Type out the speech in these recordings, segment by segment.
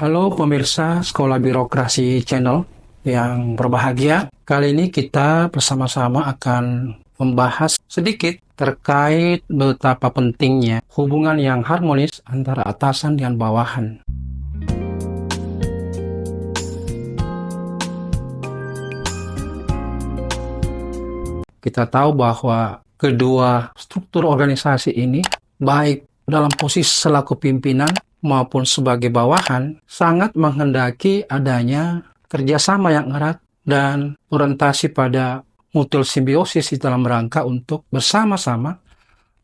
Halo pemirsa Sekolah Birokrasi Channel yang berbahagia. Kali ini kita bersama-sama akan membahas sedikit terkait betapa pentingnya hubungan yang harmonis antara atasan dan bawahan. Kita tahu bahwa kedua struktur organisasi ini, baik dalam posisi selaku pimpinan maupun sebagai bawahan, sangat menghendaki adanya kerjasama yang erat dan orientasi pada mutual simbiosis di dalam rangka untuk bersama-sama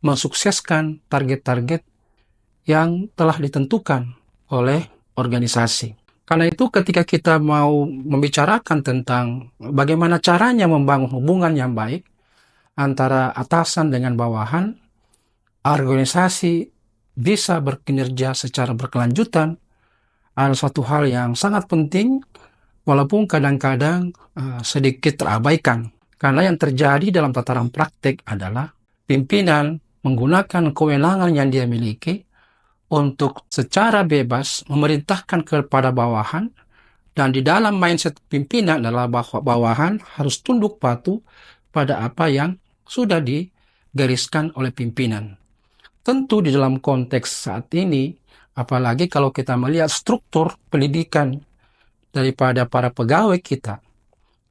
mensukseskan target-target yang telah ditentukan oleh organisasi. Karena itu ketika kita mau membicarakan tentang bagaimana caranya membangun hubungan yang baik antara atasan dengan bawahan, organisasi bisa berkinerja secara berkelanjutan adalah suatu hal yang sangat penting, walaupun kadang-kadang sedikit terabaikan. Karena yang terjadi dalam tataran praktek adalah pimpinan menggunakan kewenangan yang dia miliki untuk secara bebas memerintahkan kepada bawahan, dan di dalam mindset pimpinan adalah bahwa bawahan harus tunduk patuh pada apa yang sudah digariskan oleh pimpinan. Tentu di dalam konteks saat ini, apalagi kalau kita melihat struktur pendidikan daripada para pegawai kita,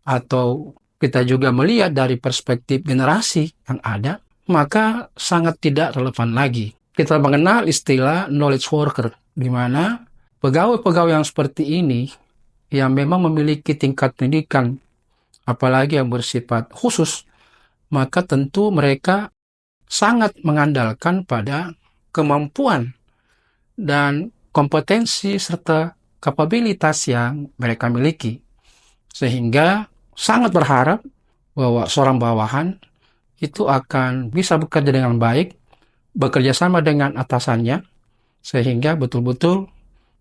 atau kita juga melihat dari perspektif generasi yang ada, maka sangat tidak relevan lagi. Kita mengenal istilah knowledge worker, di mana pegawai-pegawai yang seperti ini, yang memang memiliki tingkat pendidikan, apalagi yang bersifat khusus, maka tentu mereka sangat mengandalkan pada kemampuan dan kompetensi serta kapabilitas yang mereka miliki. Sehingga sangat berharap bahwa seorang bawahan itu akan bisa bekerja dengan baik, bekerja sama dengan atasannya, sehingga betul-betul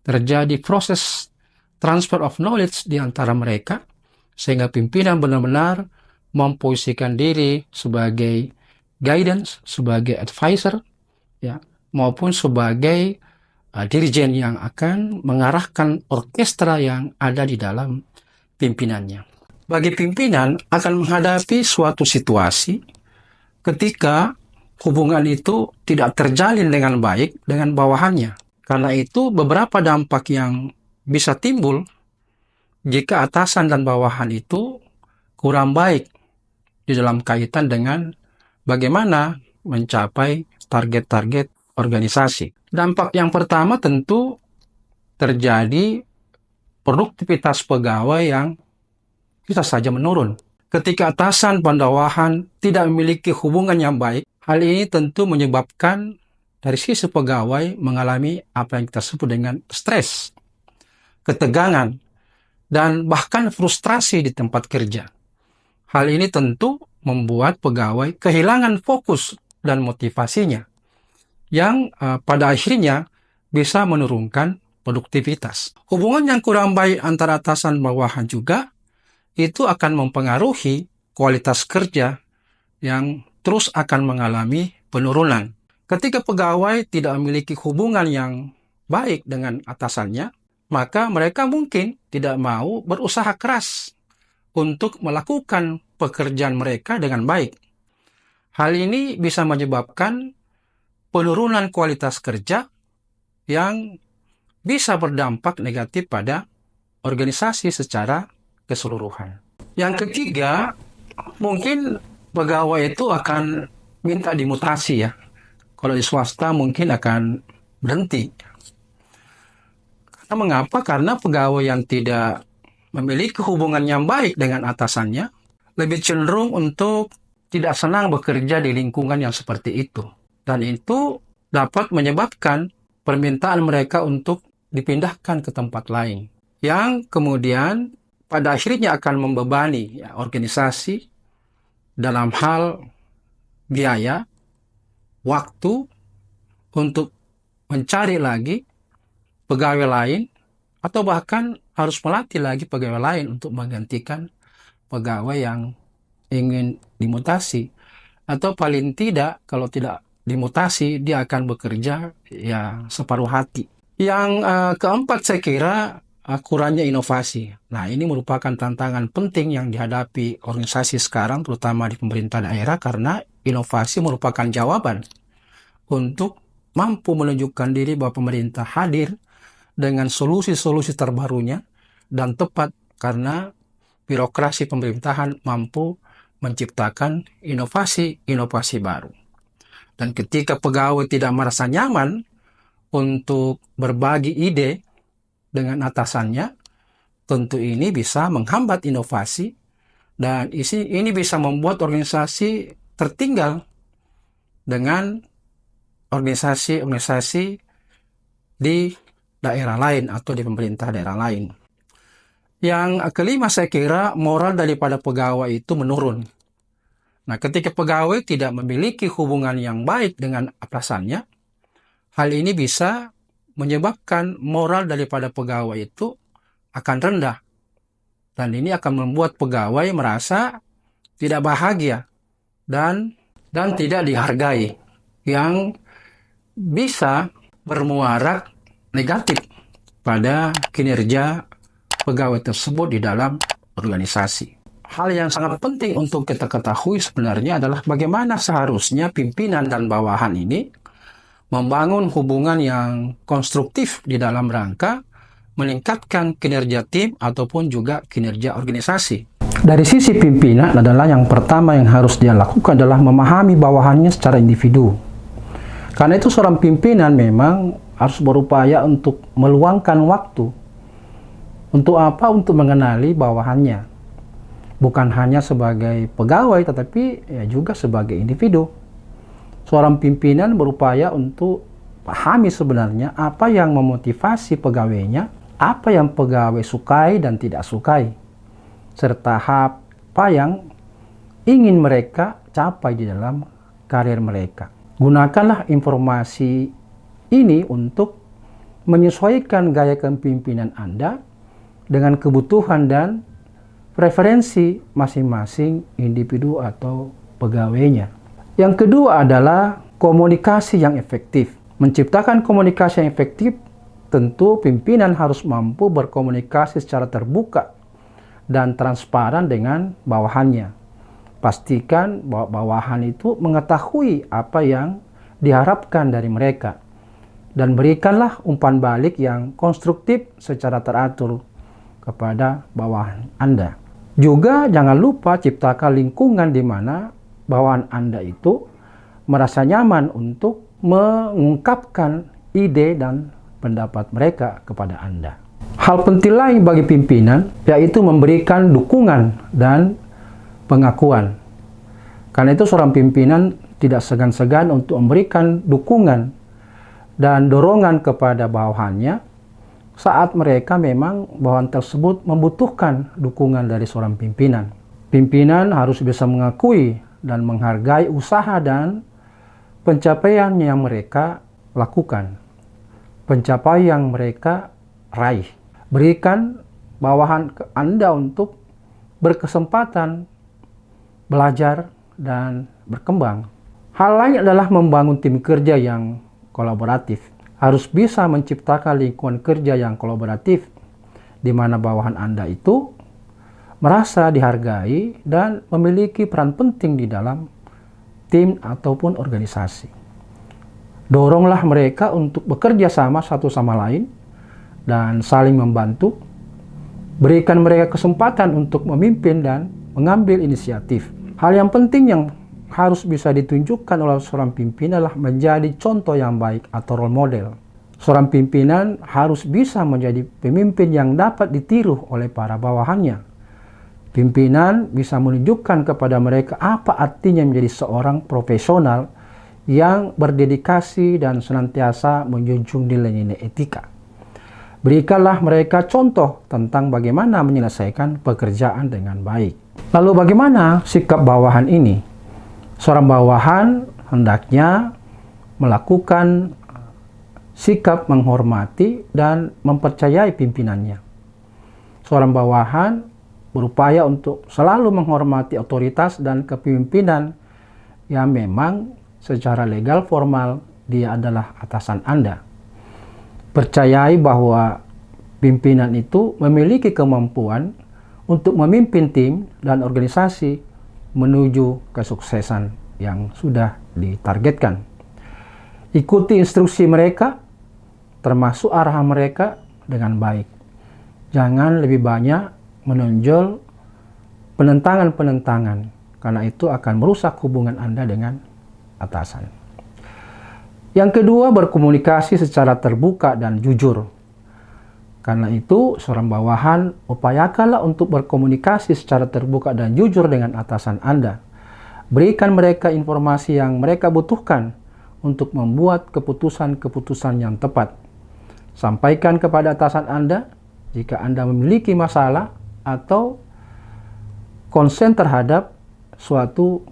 terjadi proses transfer of knowledge di antara mereka, sehingga pimpinan benar-benar memposisikan diri sebagai guidance, sebagai advisor, ya, maupun sebagai dirijen yang akan mengarahkan orkestra yang ada di dalam pimpinannya. Bagi pimpinan akan menghadapi suatu situasi ketika hubungan itu tidak terjalin dengan baik dengan bawahannya. Karena itu beberapa dampak yang bisa timbul jika atasan dan bawahan itu kurang baik di dalam kaitan dengan bagaimana mencapai target-target organisasi. Dampak yang pertama tentu terjadi produktivitas pegawai yang bisa saja menurun. Ketika atasan dan bawahan tidak memiliki hubungan yang baik, hal ini tentu menyebabkan dari sisi pegawai mengalami apa yang kita sebut dengan stres, ketegangan, dan bahkan frustrasi di tempat kerja. Hal ini tentu membuat pegawai kehilangan fokus dan motivasinya, yang pada akhirnya bisa menurunkan produktivitas. Hubungan yang kurang baik antara atasan dan bawahan juga itu akan mempengaruhi kualitas kerja yang terus akan mengalami penurunan. Ketika pegawai tidak memiliki hubungan yang baik dengan atasannya, maka mereka mungkin tidak mau berusaha keras untuk melakukan pekerjaan mereka dengan baik. Hal ini bisa menyebabkan penurunan kualitas kerja yang bisa berdampak negatif pada organisasi secara keseluruhan. Yang ketiga, mungkin pegawai itu akan minta dimutasi ya. Kalau di swasta mungkin akan berhenti. Karena mengapa? Karena pegawai yang tidak memiliki hubungan yang baik dengan atasannya lebih cenderung untuk tidak senang bekerja di lingkungan yang seperti itu. Dan itu dapat menyebabkan permintaan mereka untuk dipindahkan ke tempat lain, yang kemudian pada akhirnya akan membebani organisasi dalam hal biaya, waktu untuk mencari lagi pegawai lain, atau bahkan harus melatih lagi pegawai lain untuk menggantikan pegawai yang ingin dimutasi. Atau paling tidak, kalau tidak dimutasi, dia akan bekerja ya separuh hati. Yang keempat saya kira kurangnya inovasi. Nah, ini merupakan tantangan penting yang dihadapi organisasi sekarang, terutama di pemerintah daerah, karena inovasi merupakan jawaban untuk mampu menunjukkan diri bahwa pemerintah hadir dengan solusi-solusi terbarunya dan tepat karena birokrasi pemerintahan mampu menciptakan inovasi-inovasi baru. Dan ketika pegawai tidak merasa nyaman untuk berbagi ide dengan atasannya, tentu ini bisa menghambat inovasi dan ini bisa membuat organisasi tertinggal dengan organisasi-organisasi di daerah lain atau di pemerintah daerah lain. Yang kelima saya kira moral daripada pegawai itu menurun. Nah, ketika pegawai tidak memiliki hubungan yang baik dengan atasannya, hal ini bisa menyebabkan moral daripada pegawai itu akan rendah. Dan ini akan membuat pegawai merasa tidak bahagia dan tidak dihargai, yang bisa bermuara negatif pada kinerja pegawai tersebut di dalam organisasi. Hal yang sangat penting untuk kita ketahui sebenarnya adalah bagaimana seharusnya pimpinan dan bawahan ini membangun hubungan yang konstruktif di dalam rangka meningkatkan kinerja tim ataupun juga kinerja organisasi. Dari sisi pimpinan adalah yang pertama yang harus dia lakukan adalah memahami bawahannya secara individu. Karena itu seorang pimpinan memang harus berupaya untuk meluangkan waktu. Untuk apa? Untuk mengenali bawahannya. Bukan hanya sebagai pegawai, tetapi juga sebagai individu. Seorang pimpinan berupaya untuk pahami sebenarnya apa yang memotivasi pegawainya, apa yang pegawai sukai dan tidak sukai, serta apa yang ingin mereka capai di dalam karir mereka. Gunakanlah informasi ini untuk menyesuaikan gaya kepemimpinan Anda dengan kebutuhan dan preferensi masing-masing individu atau pegawainya. Yang kedua adalah komunikasi yang efektif. Menciptakan komunikasi yang efektif, tentu pimpinan harus mampu berkomunikasi secara terbuka dan transparan dengan bawahannya. Pastikan bahwa bawahan itu mengetahui apa yang diharapkan dari mereka. Dan berikanlah umpan balik yang konstruktif secara teratur kepada bawahan Anda. Juga jangan lupa ciptakan lingkungan di mana bawahan Anda itu merasa nyaman untuk mengungkapkan ide dan pendapat mereka kepada Anda. Hal penting lain bagi pimpinan yaitu memberikan dukungan dan pengakuan. Karena itu seorang pimpinan tidak segan-segan untuk memberikan dukungan dan dorongan kepada bawahannya saat mereka memang bawahan tersebut membutuhkan dukungan dari seorang pimpinan. Pimpinan harus bisa mengakui dan menghargai usaha dan pencapaian yang mereka lakukan, pencapaian yang mereka raih. Berikan bawahan Anda untuk berkesempatan belajar dan berkembang. Hal lain adalah membangun tim kerja yang kolaboratif. Harus bisa menciptakan lingkungan kerja yang kolaboratif, di mana bawahan Anda itu merasa dihargai dan memiliki peran penting di dalam tim ataupun organisasi. Doronglah mereka untuk bekerja sama satu sama lain dan saling membantu. Berikan mereka kesempatan untuk memimpin dan mengambil inisiatif. Hal yang penting yang harus bisa ditunjukkan oleh seorang pimpinan adalah menjadi contoh yang baik atau role model. Seorang pimpinan harus bisa menjadi pemimpin yang dapat ditiru oleh para bawahannya. Pimpinan bisa menunjukkan kepada mereka apa artinya menjadi seorang profesional yang berdedikasi dan senantiasa menjunjung nilai-nilai etika. Berikanlah mereka contoh tentang bagaimana menyelesaikan pekerjaan dengan baik. Lalu bagaimana sikap bawahan ini? Seorang bawahan hendaknya melakukan sikap menghormati dan mempercayai pimpinannya. Seorang bawahan berupaya untuk selalu menghormati otoritas dan kepemimpinan yang memang secara legal formal dia adalah atasan Anda. percayai bahwa pimpinan itu memiliki kemampuan untuk memimpin tim dan organisasi menuju kesuksesan yang sudah ditargetkan. Ikuti instruksi mereka, termasuk arahan mereka dengan baik. Jangan lebih banyak menonjol penentangan-penentangan, karena itu akan merusak hubungan Anda dengan atasan. Yang kedua, berkomunikasi secara terbuka dan jujur. Karena itu, seorang bawahan, upayakanlah untuk berkomunikasi secara terbuka dan jujur dengan atasan Anda. Berikan mereka informasi yang mereka butuhkan untuk membuat keputusan-keputusan yang tepat. Sampaikan kepada atasan Anda jika Anda memiliki masalah atau konsen terhadap suatu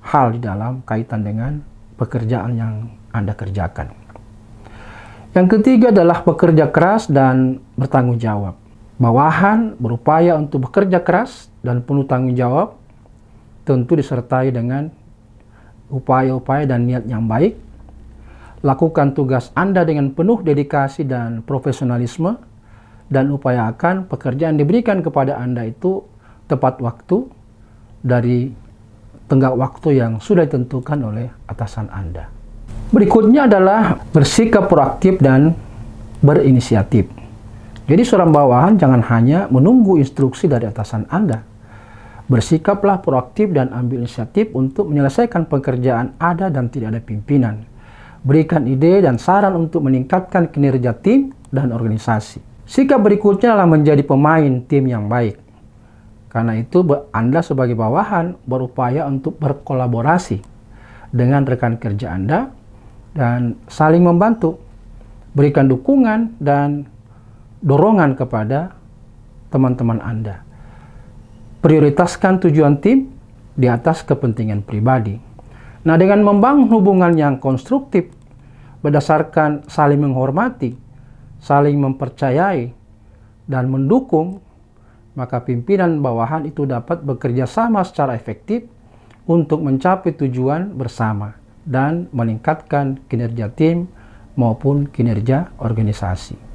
hal di dalam kaitan dengan pekerjaan yang Anda kerjakan. Yang ketiga adalah bekerja keras dan bertanggung jawab. Bawahan berupaya untuk bekerja keras dan penuh tanggung jawab, tentu disertai dengan upaya-upaya dan niat yang baik. Lakukan tugas Anda dengan penuh dedikasi dan profesionalisme, dan upayakan pekerjaan diberikan kepada Anda itu tepat waktu dari tenggat waktu yang sudah ditentukan oleh atasan Anda. Berikutnya adalah bersikap proaktif dan berinisiatif. Jadi seorang bawahan jangan hanya menunggu instruksi dari atasan Anda. Bersikaplah proaktif dan ambil inisiatif untuk menyelesaikan pekerjaan ada dan tidak ada pimpinan. Berikan ide dan saran untuk meningkatkan kinerja tim dan organisasi. Sikap berikutnya adalah menjadi pemain tim yang baik. Karena itu Anda sebagai bawahan berupaya untuk berkolaborasi dengan rekan kerja Anda dan saling membantu, berikan dukungan dan dorongan kepada teman-teman Anda. Prioritaskan tujuan tim di atas kepentingan pribadi. Nah, dengan membangun hubungan yang konstruktif berdasarkan saling menghormati, saling mempercayai, dan mendukung, maka pimpinan bawahan itu dapat bekerja sama secara efektif untuk mencapai tujuan bersama dan meningkatkan kinerja tim maupun kinerja organisasi.